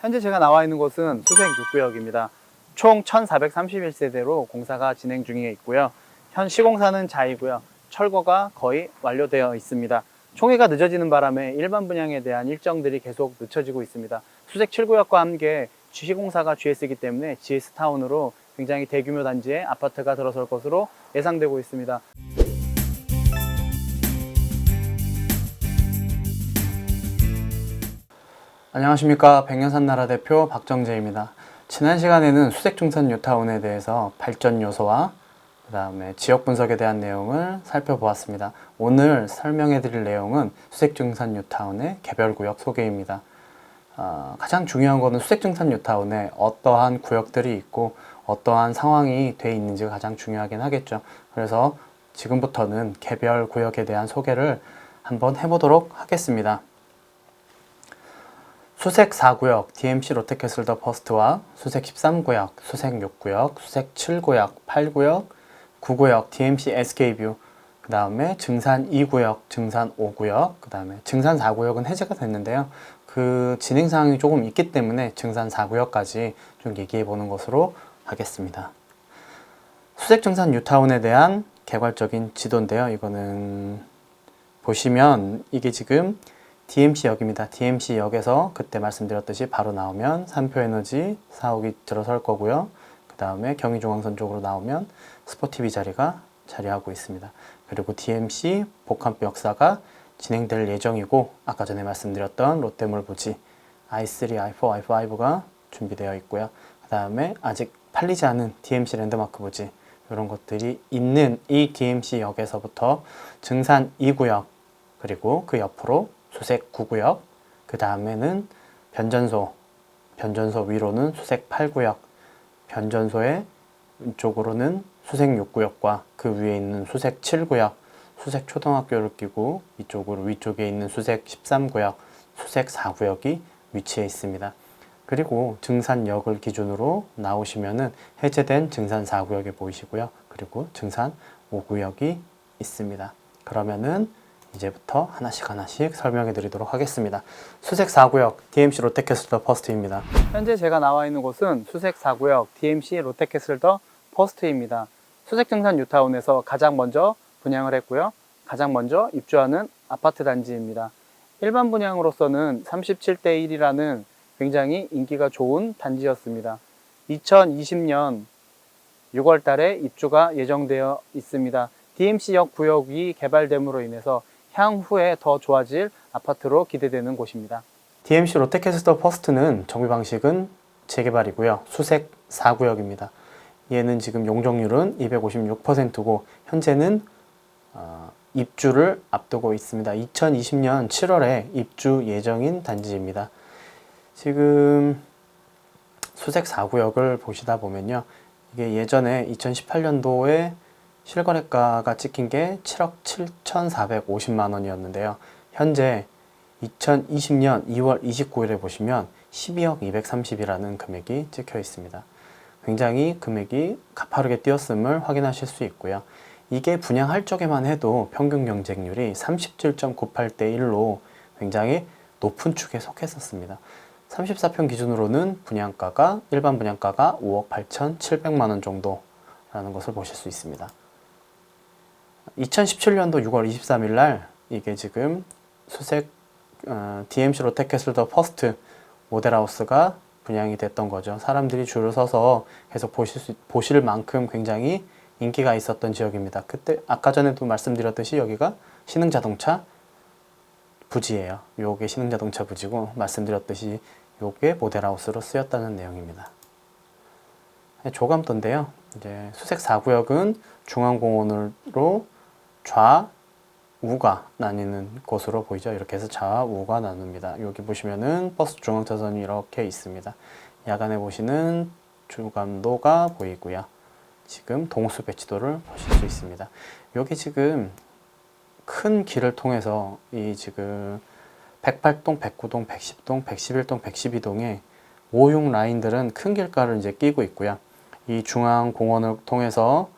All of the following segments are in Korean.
현재 제가 나와 있는 곳은 수색 6구역입니다. 총 1431세대로 공사가 진행 중에 있고요. 현 시공사는 자이고요. 철거가 거의 완료되어 있습니다. 총회가 늦어지는 바람에 일반 분양에 대한 일정들이 계속 늦춰지고 있습니다. 수색 7구역과 함께 시공사가 GS이기 때문에 GS타운으로 굉장히 대규모 단지에 아파트가 들어설 것으로 예상되고 있습니다. 안녕하십니까. 백년산나라 대표 박정재입니다. 지난 시간에는 수색중산 뉴타운에 대해서 발전 요소와 그 다음에 지역 분석에 대한 내용을 살펴보았습니다. 오늘 설명해 드릴 내용은 수색중산 뉴타운의 개별구역 소개입니다. 가장 중요한 것은 수색중산 뉴타운에 어떠한 구역들이 있고 어떠한 상황이 돼 있는지가 가장 중요하긴 하겠죠. 그래서 지금부터는 개별 구역에 대한 소개를 한번 해보도록 하겠습니다. 수색 4구역 DMC 롯데캐슬 더 퍼스트와 수색 13구역, 수색 6구역, 수색 7구역, 8구역, 9구역 DMC SK뷰, 그 다음에 증산 2구역, 증산 5구역, 그 다음에 증산 4구역은 해제가 됐는데요. 그 진행 사항이 조금 있기 때문에 증산 4구역까지 좀 얘기해 보는 것으로 하겠습니다. 수색 증산 뉴타운에 대한 개괄적인 지도인데요. 이거는 보시면 이게 지금 DMC역입니다. DMC역에서 그때 말씀드렸듯이 바로 나오면 삼표에너지 사옥이 들어설 거고요. 그 다음에 경의중앙선 쪽으로 나오면 스포티비 자리가 자리하고 있습니다. 그리고 DMC 복합 역사가 진행될 예정이고, 아까 전에 말씀드렸던 롯데몰 부지 i3, i4, i5가 준비되어 있고요. 그 다음에 아직 팔리지 않은 DMC 랜드마크 부지, 이런 것들이 있는 이 DMC역에서부터 증산 2구역, 그리고 그 옆으로 수색 9구역, 그 다음에는 변전소 위로는 수색 8구역, 변전소의 왼쪽으로는 수색 6구역과 그 위에 있는 수색 7구역, 수색 초등학교를 끼고 이쪽으로 위쪽에 있는 수색 13구역, 수색 4구역이 위치해 있습니다. 그리고 증산역을 기준으로 나오시면은 해제된 증산 4구역이 보이시고요. 그리고 증산 5구역이 있습니다. 그러면은 이제부터 하나씩 설명해 드리도록 하겠습니다. 수색 4구역 DMC 롯데캐슬 더 퍼스트입니다. 현재 제가 나와 있는 곳은 수색 4구역 DMC 롯데캐슬 더 퍼스트입니다. 수색 증산 뉴타운에서 가장 먼저 분양을 했고요. 가장 먼저 입주하는 아파트 단지입니다. 일반 분양으로서는 37대 1이라는 굉장히 인기가 좋은 단지였습니다. 2020년 6월 달에 입주가 예정되어 있습니다. DMC역 구역이 개발됨으로 인해서 향후에 더 좋아질 아파트로 기대되는 곳입니다. DMC 롯데캐슬 더 퍼스트는 정비 방식은 재개발이고요. 수색 4구역입니다. 얘는 지금 용적률은 256%고 현재는 입주를 앞두고 있습니다. 2020년 7월에 입주 예정인 단지입니다. 지금 수색 4구역을 보시다 보면요. 이게 예전에 2018년도에 실거래가가 찍힌 게 7억 7,450만 원이었는데요. 현재 2020년 2월 29일에 보시면 12억 230이라는 금액이 찍혀 있습니다. 굉장히 금액이 가파르게 뛰었음을 확인하실 수 있고요. 이게 분양할 적에만 해도 평균 경쟁률이 37.98대 1로 굉장히 높은 축에 속했었습니다. 34평 기준으로는 일반 분양가가 5억 8,700만 원 정도라는 것을 보실 수 있습니다. 2017년도 6월 23일 날 이게 지금 수색 DMC 롯데캐슬 더 퍼스트 모델하우스가 분양이 됐던 거죠. 사람들이 줄을 서서 계속 보실 만큼 굉장히 인기가 있었던 지역입니다. 그때 아까 전에도 말씀드렸듯이 여기가 신흥자동차 부지예요. 요게 신흥자동차 부지고, 말씀드렸듯이 요게 모델하우스로 쓰였다는 내용입니다. 조감도인데요. 이제 수색 4구역은 중앙공원으로 좌우가 나뉘는 곳으로 보이죠. 이렇게 해서 좌우가 나눕니다. 여기 보시면은 버스 중앙차선이 이렇게 있습니다. 야간에 보시는 조감도가 보이고요. 지금 동수 배치도를 보실 수 있습니다. 여기 지금 큰 길을 통해서 이 지금 108동, 109동, 110동, 111동, 112동의 5, 6 라인들은 큰 길가를 이제 끼고 있고요. 이 중앙공원을 통해서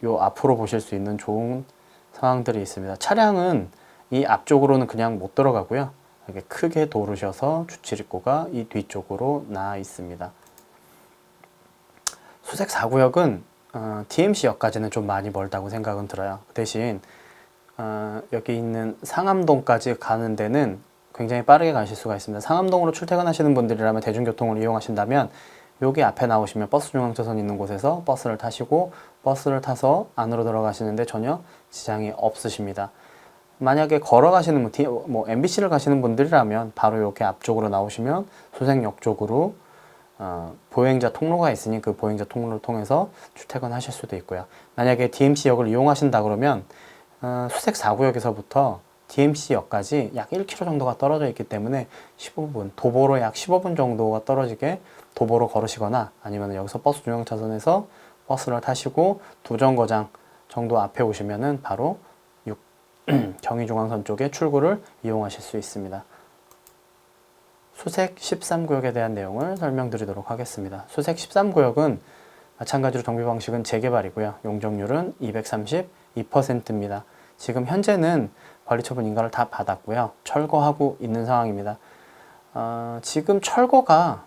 요 앞으로 보실 수 있는 좋은 상황들이 있습니다. 차량은 이 앞쪽으로는 그냥 못 들어가고요. 이렇게 크게 도르셔서 주출입구가 이 뒤쪽으로 나 있습니다. 수색 4구역은 DMC역까지는 좀 많이 멀다고 생각은 들어요. 그 대신 여기 있는 상암동까지 가는 데는 굉장히 빠르게 가실 수가 있습니다. 상암동으로 출퇴근하시는 분들이라면 대중교통을 이용하신다면 여기 앞에 나오시면 버스 중앙차선 있는 곳에서 버스를 타시고 버스를 타서 안으로 들어가시는데 전혀 지장이 없으십니다. 만약에 걸어가시는 MBC를 가시는 분들이라면 바로 이렇게 앞쪽으로 나오시면 수색역 쪽으로 보행자 통로가 있으니 그 보행자 통로를 통해서 출퇴근하실 수도 있고요. 만약에 DMC역을 이용하신다 그러면 수색 4구역에서부터 DMC역까지 약 1km 정도가 떨어져 있기 때문에 15분, 도보로 약 15분 정도가 떨어지게 도보로 걸으시거나 아니면 여기서 버스 중앙차선에서 버스를 타시고 두정거장 정도 앞에 오시면은 바로 경의중앙선 쪽의 출구를 이용하실 수 있습니다. 수색 13구역에 대한 내용을 설명드리도록 하겠습니다. 수색 13구역은 마찬가지로 정비 방식은 재개발이고요. 용적률은 232%입니다. 지금 현재는 관리처분 인가를 다 받았고요. 철거하고 있는 상황입니다. 지금 철거가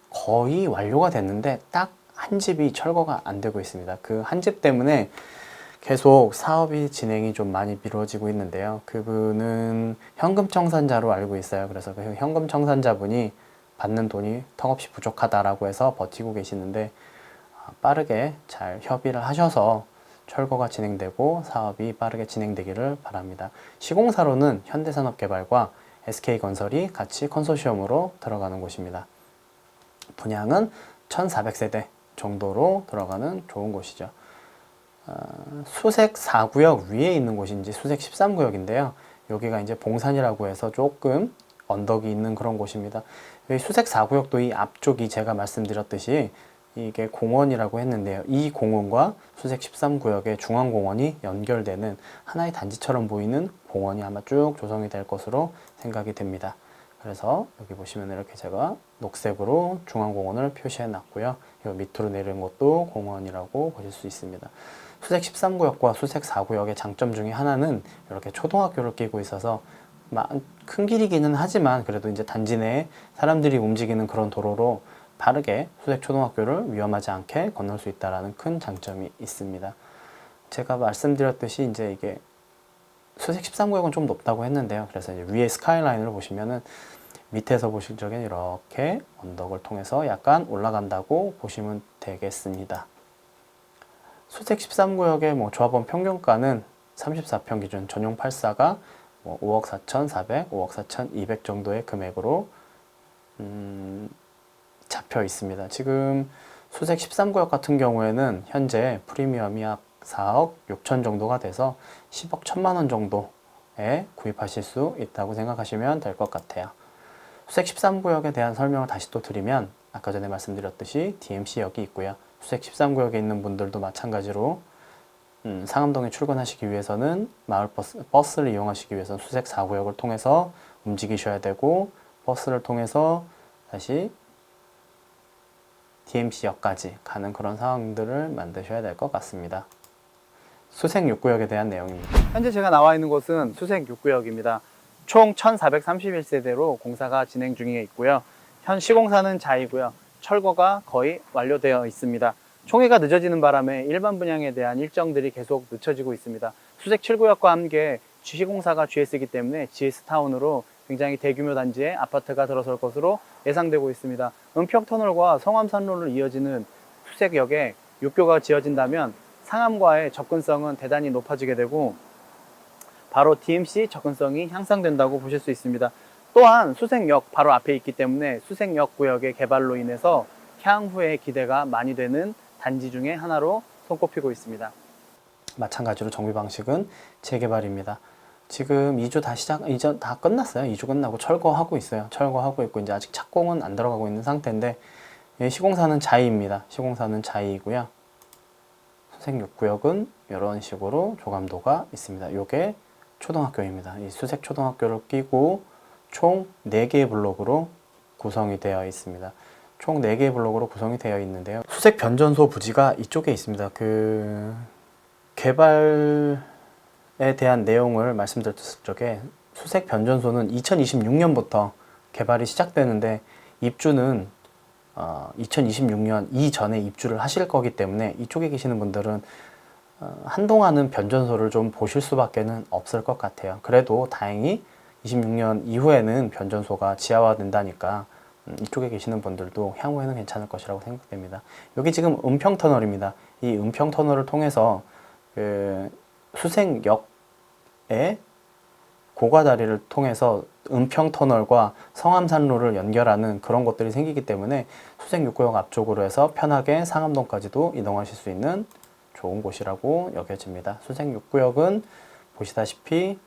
거의 완료가 됐는데 딱 한 집이 철거가 안 되고 있습니다. 그 한 집 때문에 계속 사업이 진행이 좀 많이 미뤄지고 있는데요. 그분은 현금 청산자로 알고 있어요. 그래서 그 현금 청산자분이 받는 돈이 턱없이 부족하다라고 해서 버티고 계시는데 빠르게 잘 협의를 하셔서 철거가 진행되고 사업이 빠르게 진행되기를 바랍니다. 시공사로는 현대산업개발과 SK건설이 같이 컨소시엄으로 들어가는 곳입니다. 분양은 1,400세대 정도로 들어가는 좋은 곳이죠. 수색 4구역 위에 있는 곳인지 수색 13구역인데요. 여기가 이제 봉산이라고 해서 조금 언덕이 있는 그런 곳입니다. 여기 수색 4구역도 이 앞쪽이 제가 말씀드렸듯이 이게 공원이라고 했는데요. 이 공원과 수색 13구역의 중앙공원이 연결되는 하나의 단지처럼 보이는 공원이 아마 쭉 조성이 될 것으로 생각이 됩니다. 그래서 여기 보시면 이렇게 제가 녹색으로 중앙공원을 표시해 놨고요. 이 밑으로 내리는 것도 공원이라고 보실 수 있습니다. 수색 13구역과 수색 4구역의 장점 중에 하나는 이렇게 초등학교를 끼고 있어서 큰 길이기는 하지만 그래도 이제 단지 내에 사람들이 움직이는 그런 도로로 바르게 수색 초등학교를 위험하지 않게 건널 수 있다는 큰 장점이 있습니다. 제가 말씀드렸듯이 이제 이게 수색 13구역은 좀 높다고 했는데요. 그래서 이제 위에 스카이라인을 보시면은 밑에서 보실 적엔 이렇게 언덕을 통해서 약간 올라간다고 보시면 되겠습니다. 수색 13구역의 조합원 평균가는 34평 기준 전용 84가 5억 4,400, 5억 4,200 정도의 금액으로 잡혀 있습니다. 지금 수색 13구역 같은 경우에는 현재 프리미엄이 약 4억 6천 정도가 돼서 10억 1천만 원 정도에 구입하실 수 있다고 생각하시면 될 것 같아요. 수색 13구역에 대한 설명을 다시 또 드리면 아까 전에 말씀드렸듯이 DMC역이 있고요. 수색 13구역에 있는 분들도 마찬가지로 상암동에 출근하시기 위해서는 버스를 이용하시기 위해서는 수색 4구역을 통해서 움직이셔야 되고 버스를 통해서 다시 DMC역까지 가는 그런 상황들을 만드셔야 될 것 같습니다. 수색 6구역에 대한 내용입니다. 현재 제가 나와 있는 곳은 수색 6구역입니다. 총 1,431세대로 공사가 진행 중에 있고요. 현 시공사는 자이고요. 철거가 거의 완료되어 있습니다. 총회가 늦어지는 바람에 일반 분양에 대한 일정들이 계속 늦춰지고 있습니다. 수색 7구역과 함께 시공사가 GS이기 때문에 GS타운으로 굉장히 대규모 단지의 아파트가 들어설 것으로 예상되고 있습니다. 은평터널과 성암산로를 이어지는 수색역에 6교가 지어진다면 상암과의 접근성은 대단히 높아지게 되고 바로 DMC 접근성이 향상된다고 보실 수 있습니다. 또한 수색역 바로 앞에 있기 때문에 수색역 구역의 개발로 인해서 향후에 기대가 많이 되는 단지 중에 하나로 손꼽히고 있습니다. 마찬가지로 정비 방식은 재개발입니다. 지금 2주 다 끝났어요. 2주 끝나고 철거하고 있어요. 철거하고 있고 이제 아직 착공은 안 들어가고 있는 상태인데 시공사는 자이입니다. 시공사는 자이이고요. 수색 6구역은 이런 식으로 조감도가 있습니다. 이게 초등학교입니다. 이 수색 초등학교를 끼고 총 4개의 블록으로 구성이 되어 있습니다. 총 4개의 블록으로 구성이 되어 있는데요. 수색 변전소 부지가 이쪽에 있습니다. 그 개발에 대한 내용을 말씀드렸을 적에 수색 변전소는 2026년부터 개발이 시작되는데 입주는 2026년 이전에 입주를 하실 거기 때문에 이쪽에 계시는 분들은 한동안은 변전소를 좀 보실 수밖에는 없을 것 같아요. 그래도 다행히 26년 이후에는 변전소가 지하화된다니까 이쪽에 계시는 분들도 향후에는 괜찮을 것이라고 생각됩니다. 여기 지금 은평터널입니다. 이 은평터널을 통해서 그 수색역에 고가다리를 통해서 은평터널과 성암산로를 연결하는 그런 것들이 생기기 때문에 수색육구역 앞쪽으로 해서 편하게 상암동까지도 이동하실 수 있는 좋은 곳이라고 여겨집니다. 수색육구역은 보시다시피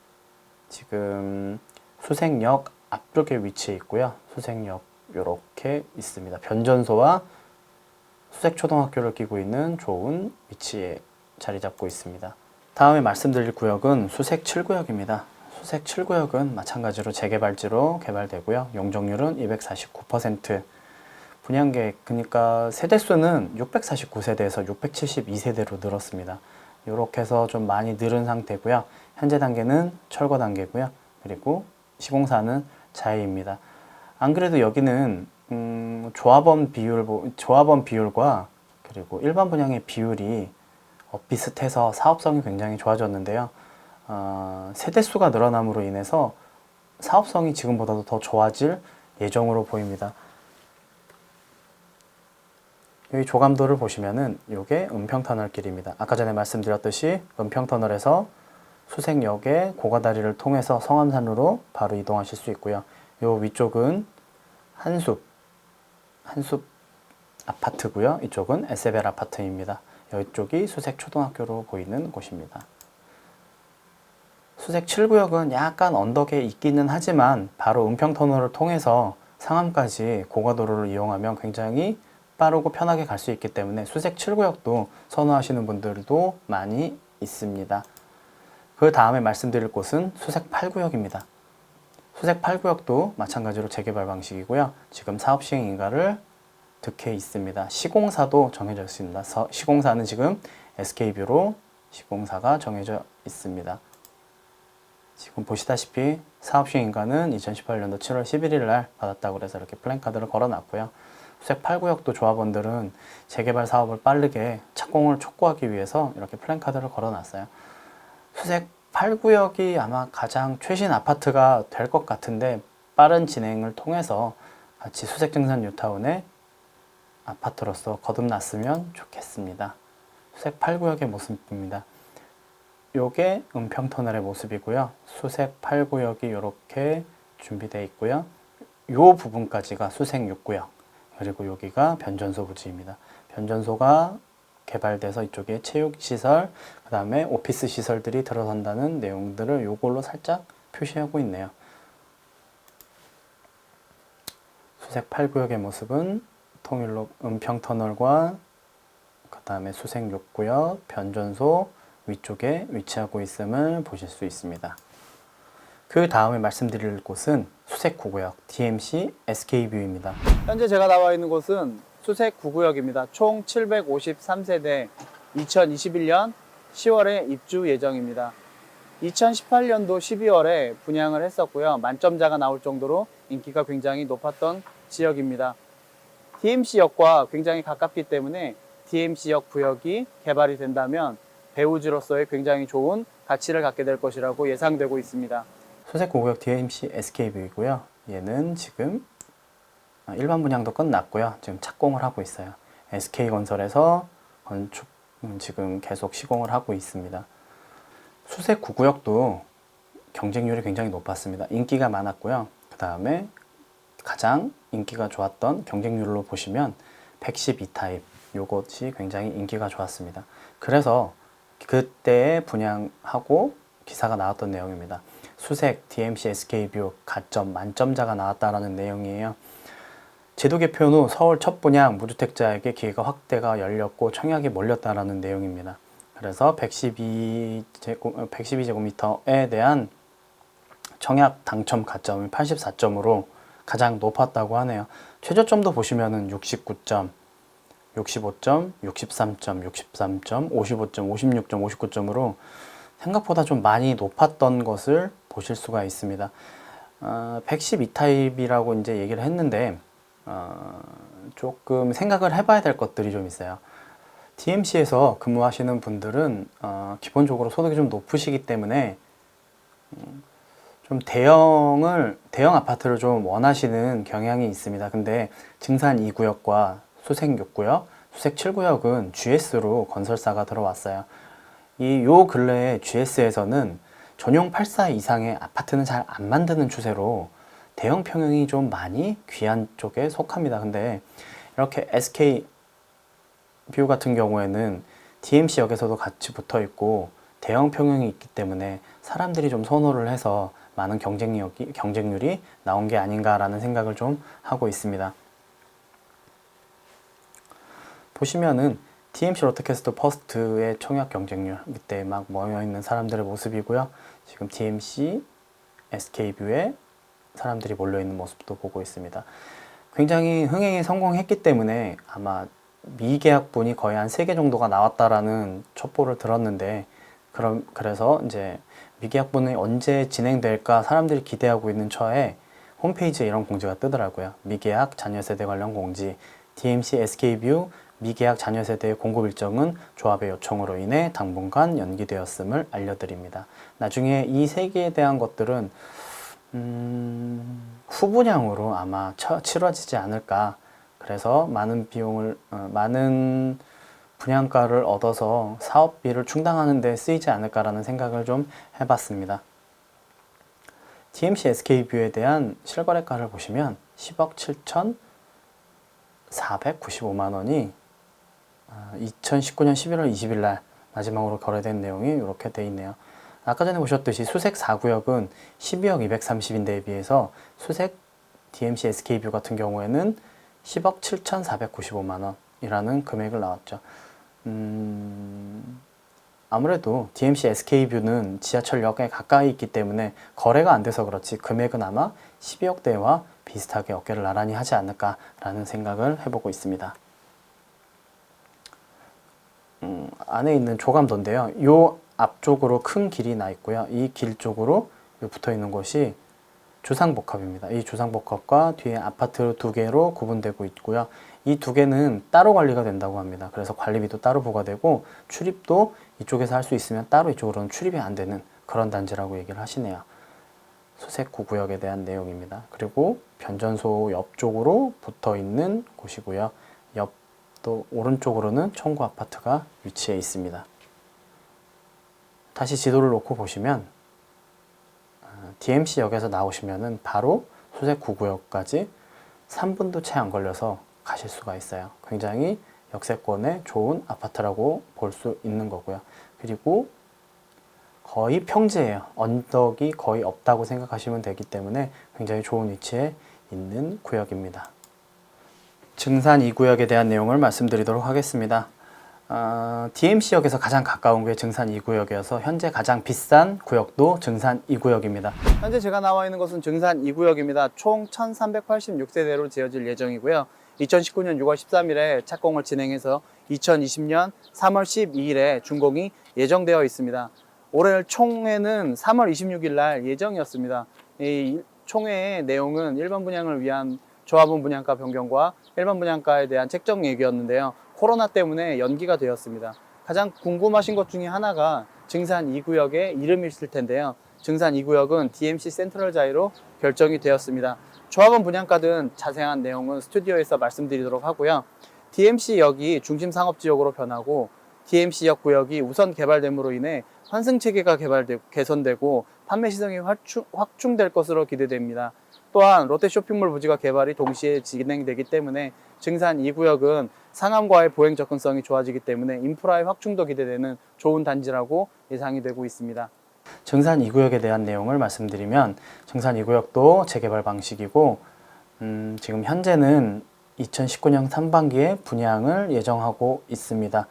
지금 수색역 앞쪽에 위치해 있고요. 수색역 이렇게 있습니다. 변전소와 수색초등학교를 끼고 있는 좋은 위치에 자리 잡고 있습니다. 다음에 말씀드릴 구역은 수색 7구역입니다. 수색 7구역은 마찬가지로 재개발지로 개발되고요. 용적률은 249%, 분양계획, 그러니까 세대수는 649세대에서 672세대로 늘었습니다. 이렇게 해서 좀 많이 늘은 상태고요. 현재 단계는 철거 단계고요. 그리고 시공사는 자해입니다. 안 그래도 여기는 조합원 비율과 그리고 일반 분양의 비율이 비슷해서 사업성이 굉장히 좋아졌는데요. 세대수가 늘어남으로 인해서 사업성이 지금보다도 더 좋아질 예정으로 보입니다. 여기 조감도를 보시면은 이게 은평터널길입니다. 아까 전에 말씀드렸듯이 은평터널에서 수색역의 고가다리를 통해서 성암산로로 바로 이동하실 수 있고요. 요 위쪽은 한숲 아파트고요. 이쪽은 에세벨 아파트입니다. 이쪽이 수색초등학교로 보이는 곳입니다. 수색 7구역은 약간 언덕에 있기는 하지만 바로 은평터널을 통해서 상암까지 고가도로를 이용하면 굉장히 빠르고 편하게 갈 수 있기 때문에 수색 7구역도 선호하시는 분들도 많이 있습니다. 그 다음에 말씀드릴 곳은 수색 8구역입니다. 수색 8구역도 마찬가지로 재개발 방식이고요. 지금 사업 시행 인가를 득해 있습니다. 시공사도 정해져 있습니다. 시공사는 지금 SK뷰로 시공사가 정해져 있습니다. 지금 보시다시피 사업 시행 인가는 2018년도 7월 11일 날 받았다고 해서 이렇게 플랜카드를 걸어놨고요. 수색 8구역도 조합원들은 재개발 사업을 빠르게 착공을 촉구하기 위해서 이렇게 플랜카드를 걸어놨어요. 수색 8구역이 아마 가장 최신 아파트가 될 것 같은데 빠른 진행을 통해서 같이 수색증산 뉴타운의 아파트로서 거듭났으면 좋겠습니다. 수색 8구역의 모습입니다. 요게 은평터널의 모습이고요. 수색 8구역이 이렇게 준비되어 있고요. 요 부분까지가 수색 6구역, 그리고 여기가 변전소 부지입니다. 변전소가 개발돼서 이쪽에 체육시설, 그 다음에 오피스 시설들이 들어선다는 내용들을 요걸로 살짝 표시하고 있네요. 수색 8구역의 모습은 통일로 은평터널과 그 다음에 수색 6구역, 변전소 위쪽에 위치하고 있음을 보실 수 있습니다. 그 다음에 말씀드릴 곳은 수색 9구역 DMC SK뷰입니다. 현재 제가 나와 있는 곳은 수색 9구역입니다. 총 753세대 2021년 10월에 입주 예정입니다. 2018년도 12월에 분양을 했었고요. 만점자가 나올 정도로 인기가 굉장히 높았던 지역입니다. DMC역과 굉장히 가깝기 때문에 DMC역 구역이 개발이 된다면 배우지로서의 굉장히 좋은 가치를 갖게 될 것이라고 예상되고 있습니다. 수색 9구역 DMC SK뷰이고요. 얘는 지금 일반 분양도 끝났고요. 지금 착공을 하고 있어요. SK건설에서 건축 지금 계속 시공을 하고 있습니다. 수색 9구역도 경쟁률이 굉장히 높았습니다. 인기가 많았고요. 그 다음에 가장 인기가 좋았던 경쟁률로 보시면 112타입 요것이 굉장히 인기가 좋았습니다. 그래서 그때 분양하고 기사가 나왔던 내용입니다. 수색 DMC SK뷰 가점 만점자가 나왔다라는 내용이에요. 제도 개편 후 서울 첫 분양 무주택자에게 기회가 확대가 열렸고 청약이 몰렸다라는 내용입니다. 그래서 112제곱미터에 대한 청약 당첨 가점이 84점으로 가장 높았다고 하네요. 최저점도 보시면은 69점, 65점, 63점, 63점, 55점, 56점, 59점으로 생각보다 좀 많이 높았던 것을 보실 수가 있습니다. 112타입이라고 이제 얘기를 했는데 조금 생각을 해봐야 될 것들이 좀 있어요. DMC에서 근무하시는 분들은 기본적으로 소득이 좀 높으시기 때문에 좀 대형 아파트를 좀 원하시는 경향이 있습니다. 근데 증산 2구역과 수색 6구역, 수색 7구역은 GS로 건설사가 들어왔어요. 요 근래에 GS에서는 전용 8사 이상의 아파트는 잘 안 만드는 추세로 대형 평형이 좀 많이 귀한 쪽에 속합니다. 근데 이렇게 SK 뷰 같은 경우에는 DMC역에서도 같이 붙어 있고 대형 평형이 있기 때문에 사람들이 좀 선호를 해서 많은 경쟁률이 나온 게 아닌가라는 생각을 좀 하고 있습니다. 보시면은 DMC 롯데캐슬터 퍼스트의 청약 경쟁률 밑에 막 모여있는 사람들의 모습이고요. 지금 DMC, SK뷰에 사람들이 몰려있는 모습도 보고 있습니다. 굉장히 흥행에 성공했기 때문에 아마 미계약분이 거의 한 3개 정도가 나왔다라는 첩보를 들었는데 그래서 이제 미계약분이 언제 진행될까 사람들이 기대하고 있는 처에 홈페이지에 이런 공지가 뜨더라고요. 미계약 자녀세대 관련 공지, DMC SK뷰 미계약 자녀세대의 공급 일정은 조합의 요청으로 인해 당분간 연기되었음을 알려드립니다. 나중에 이 3개에 대한 것들은 후분양으로 아마 치러지지 않을까. 그래서 많은 분양가를 얻어서 사업비를 충당하는 데 쓰이지 않을까라는 생각을 좀 해봤습니다. DMC SK뷰에 대한 실거래가를 보시면 10억 7,495만 원이 2019년 11월 20일 날 마지막으로 거래된 내용이 이렇게 돼 있네요. 아까 전에 보셨듯이 수색 4구역은 12억 230인데에 비해서 수색 DMC SK뷰 같은 경우에는 10억 7,495만 원이라는 금액을 나왔죠. 아무래도 DMC SK뷰는 지하철역에 가까이 있기 때문에 거래가 안 돼서 그렇지 금액은 아마 12억대와 비슷하게 어깨를 나란히 하지 않을까라는 생각을 해보고 있습니다. 안에 있는 조감도인데요. 요 앞쪽으로 큰 길이 나 있고요. 이 길 쪽으로 붙어 있는 곳이 주상복합입니다. 이 주상복합과 뒤에 아파트 2개로 구분되고 있고요. 이 2개는 따로 관리가 된다고 합니다. 그래서 관리비도 따로 부과되고 출입도 이쪽에서 할 수 있으면 따로 이쪽으로는 출입이 안 되는 그런 단지라고 얘기를 하시네요. 수색 9구역에 대한 내용입니다. 그리고 변전소 옆쪽으로 붙어 있는 곳이고요. 또 오른쪽으로는 청구 아파트가 위치해 있습니다. 다시 지도를 놓고 보시면 DMC역에서 나오시면은 바로 수색 9구역까지 3분도 채 안 걸려서 가실 수가 있어요. 굉장히 역세권의 좋은 아파트라고 볼 수 있는 거고요. 그리고 거의 평지예요. 언덕이 거의 없다고 생각하시면 되기 때문에 굉장히 좋은 위치에 있는 구역입니다. 증산 2구역에 대한 내용을 말씀드리도록 하겠습니다. DMC역에서 가장 가까운 게 증산 2구역이어서 현재 가장 비싼 구역도 증산 2구역입니다. 현재 제가 나와 있는 곳은 증산 2구역입니다. 총 1386세대로 지어질 예정이고요. 2019년 6월 13일에 착공을 진행해서 2020년 3월 12일에 준공이 예정되어 있습니다. 올해 총회는 3월 26일 날 예정이었습니다. 이 총회의 내용은 일반 분양을 위한 조합원 분양가 변경과 일반 분양가에 대한 책정 얘기였는데요. 코로나 때문에 연기가 되었습니다. 가장 궁금하신 것 중에 하나가 증산 2구역의 이름이 있을 텐데요. 증산 2구역은 DMC 센트럴자이로 결정이 되었습니다. 조합원 분양가 등 자세한 내용은 스튜디오에서 말씀드리도록 하고요. DMC역이 중심상업지역으로 변하고 DMC역 구역이 우선 개발됨으로 인해 환승체계가 개선되고 판매 시장이 확충될 것으로 기대됩니다. 또한 롯데 쇼핑몰 부지가 개발이 동시에 진행되기 때문에 증산 2구역은 상암과의 보행 접근성이 좋아지기 때문에 인프라의 확충도 기대되는 좋은 단지라고 예상이 되고 있습니다. 증산 2구역에 대한 내용을 말씀드리면 증산 2구역도 재개발 방식이고 지금 현재는 2019년 상반기에 분양을 예정하고 있습니다.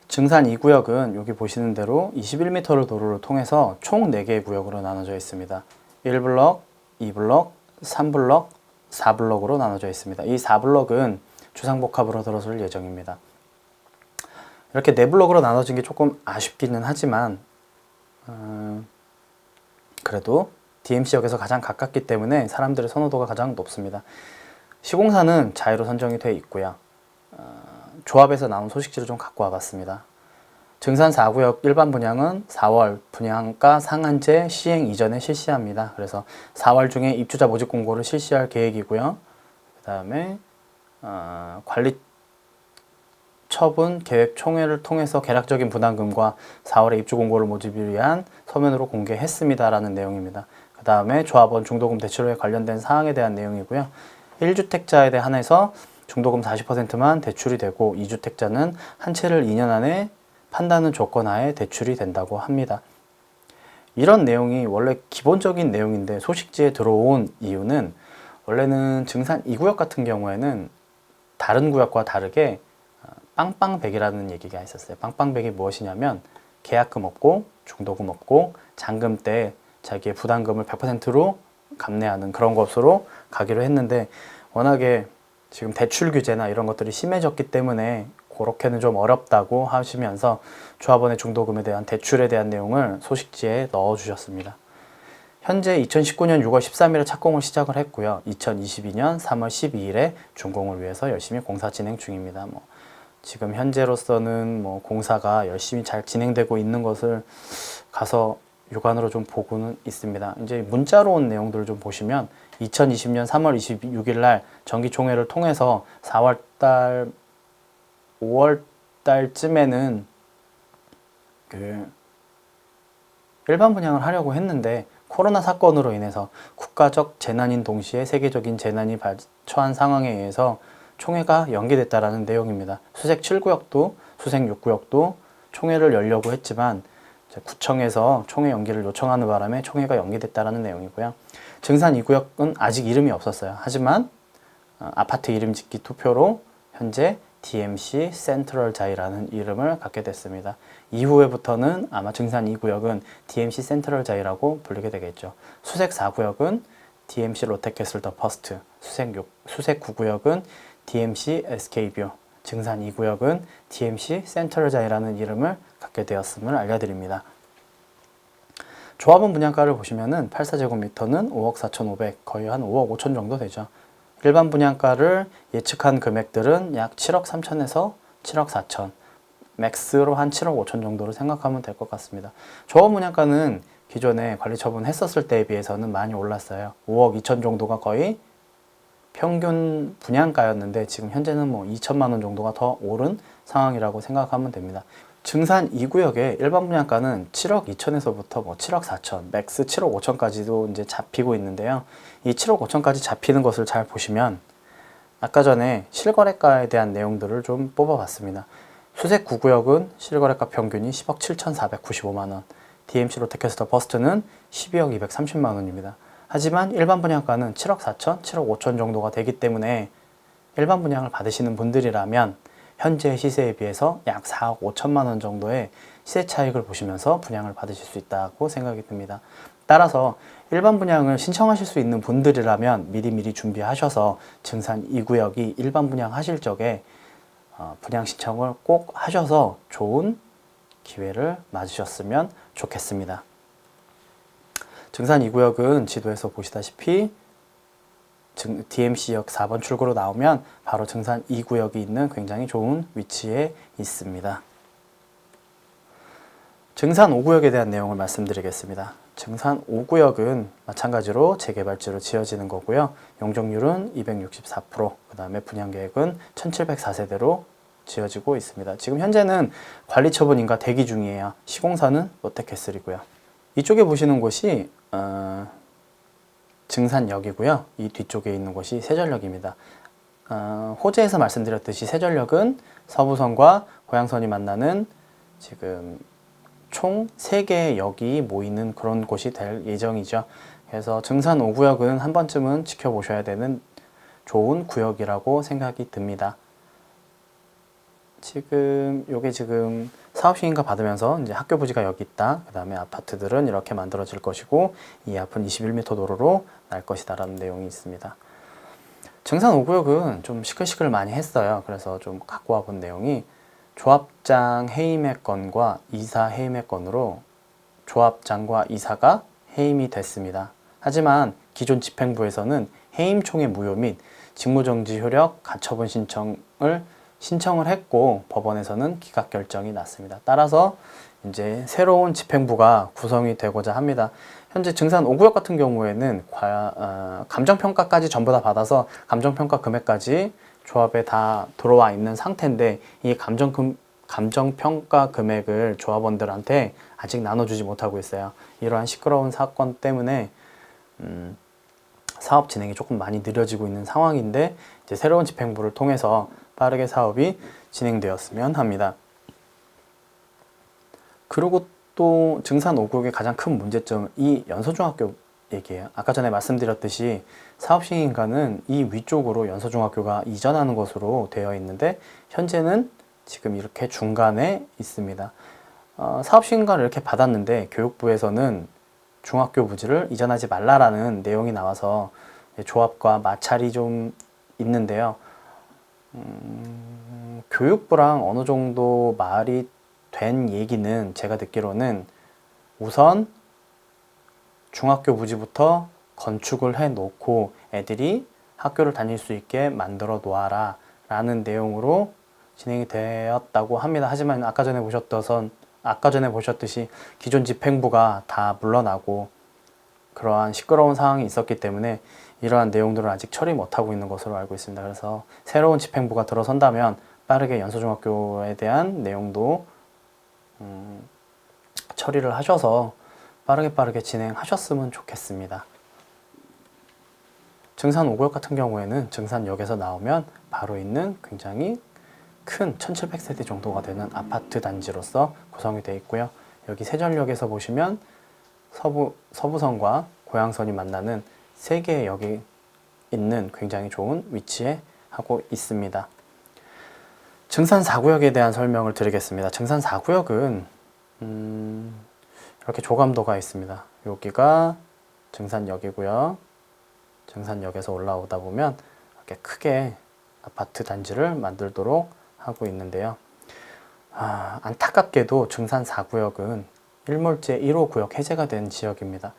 증산 2구역은 여기 보시는 대로 21m를 도로를 통해서 총 4개의 구역으로 나눠져 있습니다. 1블럭, 2블럭, 3블럭, 4블럭으로 나눠져 있습니다. 이 4블럭은 주상복합으로 들어설 예정입니다. 이렇게 4블럭으로 나눠진 게 조금 아쉽기는 하지만 그래도 DMC역에서 가장 가깝기 때문에 사람들의 선호도가 가장 높습니다. 시공사는 자유로 선정이 되어 있고요. 조합에서 나온 소식지를 좀 갖고 와봤습니다. 증산 4구역 일반 분양은 4월 분양가 상한제 시행 이전에 실시합니다. 그래서 4월 중에 입주자 모집 공고를 실시할 계획이고요. 그 다음에 관리 처분 계획 총회를 통해서 계략적인 부담금과 4월에 입주 공고를 모집을 위한 서면으로 공개했습니다라는 내용입니다. 그 다음에 조합원 중도금 대출에 관련된 사항에 대한 내용이고요. 1주택자에 한해서 중도금 40%만 대출이 되고 2주택자는 한 채를 2년 안에 판다는 조건 하에 대출이 된다고 합니다. 이런 내용이 원래 기본적인 내용인데 소식지에 들어온 이유는 원래는 증산 2구역 같은 경우에는 다른 구역과 다르게 빵빵백이라는 얘기가 있었어요. 빵빵백이 무엇이냐면 계약금 없고 중도금 없고 잔금 때 자기의 부담금을 100%로 감내하는 그런 것으로 가기로 했는데 워낙에 지금 대출 규제나 이런 것들이 심해졌기 때문에 그렇게는 좀 어렵다고 하시면서 조합원의 중도금에 대한 대출에 대한 내용을 소식지에 넣어주셨습니다. 현재 2019년 6월 13일에 착공을 시작을 했고요. 2022년 3월 12일에 준공을 위해서 열심히 공사 진행 중입니다. 지금 현재로서는 공사가 열심히 잘 진행되고 있는 것을 가서 육안으로 좀 보고는 있습니다. 이제 문자로 온 내용들을 좀 보시면 2020년 3월 26일 날 정기총회를 통해서 4월달 5월달쯤에는 일반 분양을 하려고 했는데 코로나 사건으로 인해서 국가적 재난인 동시에 세계적인 재난이 처한 상황에 의해서 총회가 연기됐다라는 내용입니다. 수색 7구역도 수색 6구역도 총회를 열려고 했지만 구청에서 총회 연기를 요청하는 바람에 총회가 연기됐다라는 내용이고요. 증산 2구역은 아직 이름이 없었어요. 하지만 아파트 이름 짓기 투표로 현재 DMC 센트럴 자이라는 이름을 갖게 됐습니다. 이후에부터는 아마 증산 2구역은 DMC 센트럴 자이라고 불리게 되겠죠. 수색 4구역은 DMC 롯데캐슬 더 퍼스트, 수색 9구역은 DMC SK뷰, 증산 2구역은 DMC 센트럴 자이라는 이름을 갖게 되었음을 알려드립니다. 조합원 분양가를 보시면은 84제곱미터는 5억 4,500, 거의 한 5억 5천 정도 되죠. 일반 분양가를 예측한 금액들은 약 7억 3천에서 7억 4천, 맥스로 한 7억 5천 정도로 생각하면 될 것 같습니다. 조합원 분양가는 기존에 관리 처분 했었을 때에 비해서는 많이 올랐어요. 5억 2천 정도가 거의 평균 분양가였는데 지금 현재는 2천만 원 정도가 더 오른 상황이라고 생각하면 됩니다. 증산 2구역의 일반 분양가는 7억 2천에서부터 7억 4천, 맥스 7억 5천까지도 이제 잡히고 있는데요. 이 7억 5천까지 잡히는 것을 잘 보시면 아까 전에 실거래가에 대한 내용들을 좀 뽑아봤습니다. 수색 9구역은 실거래가 평균이 10억 7,495만 원, DMC 롯데캐슬 버스트는 12억 230만 원입니다. 하지만 일반 분양가는 7억 4천, 7억 5천 정도가 되기 때문에 일반 분양을 받으시는 분들이라면 현재 시세에 비해서 약 4억 5천만 원 정도의 시세 차익을 보시면서 분양을 받으실 수 있다고 생각이 듭니다. 따라서 일반 분양을 신청하실 수 있는 분들이라면 미리미리 준비하셔서 증산 2구역이 일반 분양하실 적에 분양 신청을 꼭 하셔서 좋은 기회를 맞으셨으면 좋겠습니다. 증산 2구역은 지도에서 보시다시피 DMC역 4번 출구로 나오면 바로 증산 2구역이 있는 굉장히 좋은 위치에 있습니다. 증산 5구역에 대한 내용을 말씀드리겠습니다. 증산 5구역은 마찬가지로 재개발지로 지어지는 거고요. 용적률은 264%, 그 다음에 분양계획은 1704세대로 지어지고 있습니다. 지금 현재는 관리처분인가 대기 중이에요. 시공사는 롯데캐슬이고요. 이쪽에 보시는 곳이 증산역이고요. 이 뒤쪽에 있는 곳이 세전역입니다. 호재에서 말씀드렸듯이 세전역은 서부선과 고양선이 만나는 지금 총 3개의 역이 모이는 그런 곳이 될 예정이죠. 그래서 증산 5구역은 한 번쯤은 지켜보셔야 되는 좋은 구역이라고 생각이 듭니다. 요게 지금 사업시행가 받으면서 이제 학교 부지가 여기 있다. 그 다음에 아파트들은 이렇게 만들어질 것이고 이 앞은 21m 도로로 날 것이다 라는 내용이 있습니다. 증산 5구역은 좀 시끌시끌 많이 했어요. 그래서 좀 갖고 와본 내용이 조합장 해임의 건과 이사 해임의 건으로 조합장과 이사가 해임이 됐습니다. 하지만 기존 집행부에서는 해임총의 무효 및 직무정지 효력 가처분 신청을 했고 법원에서는 기각 결정이 났습니다. 따라서 이제 새로운 집행부가 구성이 되고자 합니다. 현재 증산 5구역 같은 경우에는 감정평가까지 전부 다 받아서 감정평가 금액까지 조합에 다 들어와 있는 상태인데 이 감정평가 금액을 조합원들한테 아직 나눠주지 못하고 있어요. 이러한 시끄러운 사건 때문에 사업 진행이 조금 많이 느려지고 있는 상황인데 이제 새로운 집행부를 통해서 빠르게 사업이 진행되었으면 합니다. 그리고 또 증산 5구역의 가장 큰 문제점은 이 연서중학교 얘기예요. 아까 전에 말씀드렸듯이 사업시행인가는 이 위쪽으로 연서중학교가 이전하는 것으로 되어 있는데 현재는 지금 이렇게 중간에 있습니다. 사업시행가를 이렇게 받았는데 교육부에서는 중학교 부지를 이전하지 말라라는 내용이 나와서 조합과 마찰이 좀 있는데요. 교육부랑 어느 정도 말이 된 얘기는 제가 듣기로는 우선 중학교 부지부터 건축을 해 놓고 애들이 학교를 다닐 수 있게 만들어 놓아라 라는 내용으로 진행이 되었다고 합니다. 하지만 아까 전에 보셨듯이 기존 집행부가 다 물러나고 그러한 시끄러운 상황이 있었기 때문에 이러한 내용들을 아직 처리 못하고 있는 것으로 알고 있습니다. 그래서 새로운 집행부가 들어선다면 빠르게 연서중학교에 대한 내용도 처리를 하셔서 빠르게 진행하셨으면 좋겠습니다. 증산 5구역 같은 경우에는 증산역에서 나오면 바로 있는 굉장히 큰 1700세대 정도가 되는 아파트 단지로서 구성이 되어 있고요. 여기 세전역에서 보시면 서부선과 고양선이 만나는 세 개의 역이 있는 굉장히 좋은 위치에 하고 있습니다. 증산 4구역에 대한 설명을 드리겠습니다. 증산 4구역은 이렇게 조감도가 있습니다. 여기가 증산역이고요. 증산역에서 올라오다 보면 이렇게 크게 아파트 단지를 만들도록 하고 있는데요. 안타깝게도 증산 4구역은 1몰제 1호 구역 해제가 된 지역입니다.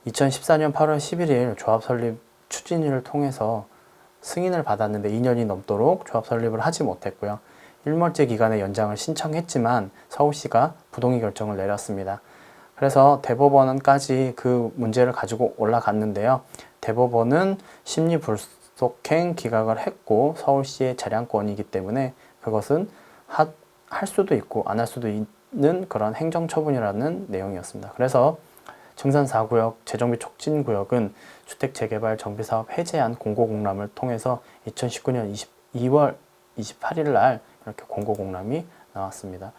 2014년 8월 11일 조합 설립 추진위를 통해서 승인을 받았는데 2년이 넘도록 조합 설립을 하지 못했고요. 1몰제 기간의 연장을 신청했지만 서울시가 부동의 결정을 내렸습니다. 그래서 대법원까지 그 문제를 가지고 올라갔는데요. 대법원은 심리 불속행 기각을 했고 서울시의 재량권이기 때문에 그것은 할 수도 있고 안 할 수도 있는 그런 행정처분이라는 내용이었습니다. 그래서 증산 4구역 재정비 촉진구역은 주택재개발 정비사업 해제안 공고공람을 통해서 2019년 2월 28일 날 이렇게 공고공람이 나왔습니다.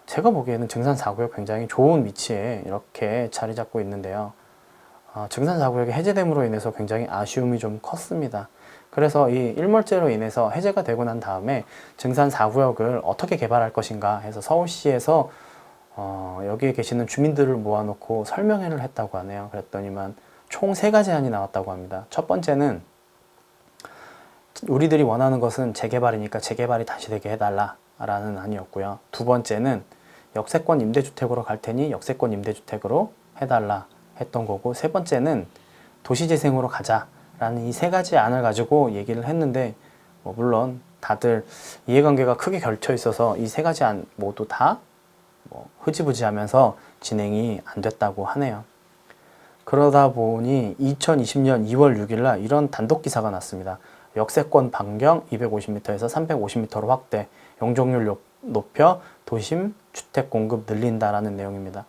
제가 보기에는 증산 4구역 굉장히 좋은 위치에 이렇게 자리 잡고 있는데요. 증산 4구역이 해제됨으로 인해서 굉장히 아쉬움이 좀 컸습니다. 그래서 이 1몰제로 인해서 해제가 되고 난 다음에 증산 4구역을 어떻게 개발할 것인가 해서 서울시에서 여기에 계시는 주민들을 모아놓고 설명회를 했다고 하네요. 그랬더니만 총 3가지 안이 나왔다고 합니다. 첫 번째는 우리들이 원하는 것은 재개발이니까 재개발이 다시 되게 해달라 라는 안이었고요. 두 번째는 역세권 임대주택으로 갈 테니 역세권 임대주택으로 해달라 했던 거고, 세 번째는 도시재생으로 가자 라는 이 3가지 안을 가지고 얘기를 했는데 물론 다들 이해관계가 크게 걸쳐 있어서 이 3가지 안 모두 다 흐지부지 하면서 진행이 안 됐다고 하네요. 그러다 보니 2020년 2월 6일 날 이런 단독 기사가 났습니다. 역세권 반경 250m에서 350m로 확대, 용적률 높여 도심 주택 공급 늘린다라는 내용입니다.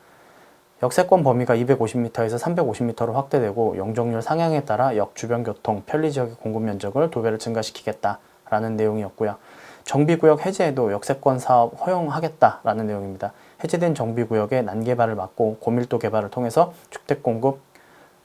역세권 범위가 250m에서 350m로 확대되고 용적률 상향에 따라 역 주변 교통, 편리 지역의 공급 면적을 2배를 증가시키겠다라는 내용이었고요. 정비구역 해제에도 역세권 사업 허용하겠다라는 내용입니다. 해제된 정비구역의 난개발을 막고 고밀도 개발을 통해서 주택 공급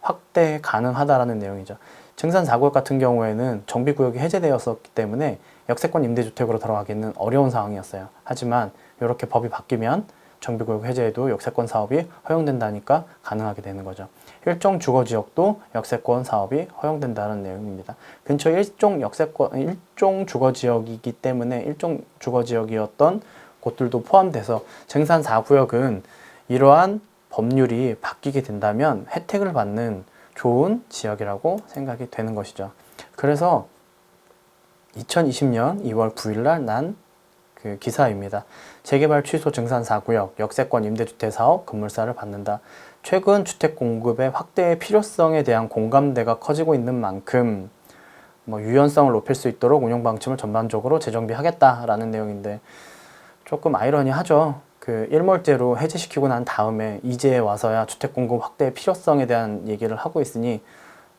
확대 가능하다라는 내용이죠. 증산 4구역 같은 경우에는 정비구역이 해제되었기 때문에 역세권 임대주택으로 들어가기는 어려운 상황이었어요. 하지만 이렇게 법이 바뀌면 정비구역 해제에도 역세권 사업이 허용된다니까 가능하게 되는 거죠. 일종 주거지역도 역세권 사업이 허용된다는 내용입니다. 근처에 일종 주거지역이기 때문에 일종 주거지역이었던 곳들도 포함돼서 증산 4구역은 이러한 법률이 바뀌게 된다면 혜택을 받는 좋은 지역이라고 생각이 되는 것이죠. 그래서 2020년 2월 9일 날 난 그 기사입니다. 재개발 취소 증산 4구역 역세권 임대주택 사업 급물살을 받는다. 최근 주택 공급의 확대의 필요성에 대한 공감대가 커지고 있는 만큼 유연성을 높일 수 있도록 운영 방침을 전반적으로 재정비하겠다라는 내용인데 조금 아이러니하죠. 그 일몰제로 해제시키고 난 다음에 이제 와서야 주택 공급 확대의 필요성에 대한 얘기를 하고 있으니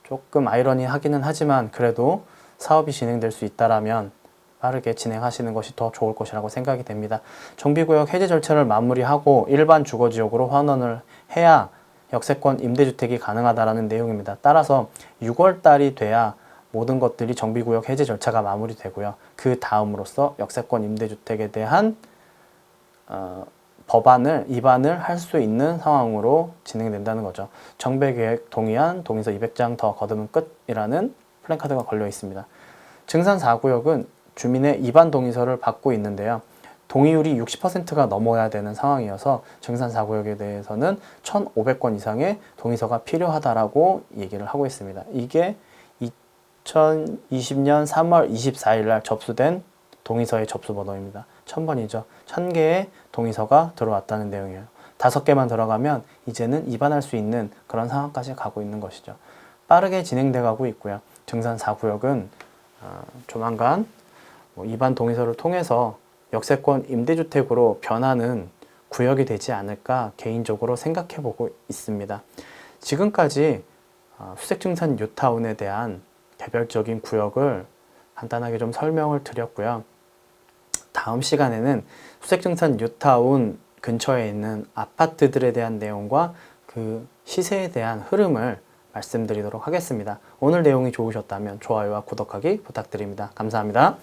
조금 아이러니하기는 하지만 그래도 사업이 진행될 수 있다라면 빠르게 진행하시는 것이 더 좋을 것이라고 생각이 됩니다. 정비구역 해제 절차를 마무리하고 일반 주거지역으로 환원을 해야 역세권 임대주택이 가능하다라는 내용입니다. 따라서 6월 달이 돼야 모든 것들이 정비구역 해제 절차가 마무리되고요. 그 다음으로써 역세권 임대주택에 대한 법안을 입안을 할 수 있는 상황으로 진행된다는 거죠. 정배계획 동의안 동의서 200장 더 거두면 끝이라는 플랜카드가 걸려 있습니다. 증산 4구역은 주민의 입안 동의서를 받고 있는데요. 동의율이 60%가 넘어야 되는 상황이어서 증산 4구역에 대해서는 1,500건 이상의 동의서가 필요하다라고 얘기를 하고 있습니다. 이게 2020년 3월 24일 날 접수된 동의서의 접수 번호입니다. 1000번이죠. 1000개의 동의서가 들어왔다는 내용이에요. 5개만 들어가면 이제는 입안할 수 있는 그런 상황까지 가고 있는 것이죠. 빠르게 진행돼 가고 있고요. 증산 4구역은 조만간 입안 동의서를 통해서 역세권 임대주택으로 변하는 구역이 되지 않을까 개인적으로 생각해 보고 있습니다. 지금까지 수색증산 뉴타운에 대한 개별적인 구역을 간단하게 좀 설명을 드렸고요. 다음 시간에는 수색증산 뉴타운 근처에 있는 아파트들에 대한 내용과 그 시세에 대한 흐름을 말씀드리도록 하겠습니다. 오늘 내용이 좋으셨다면 좋아요와 구독하기 부탁드립니다. 감사합니다.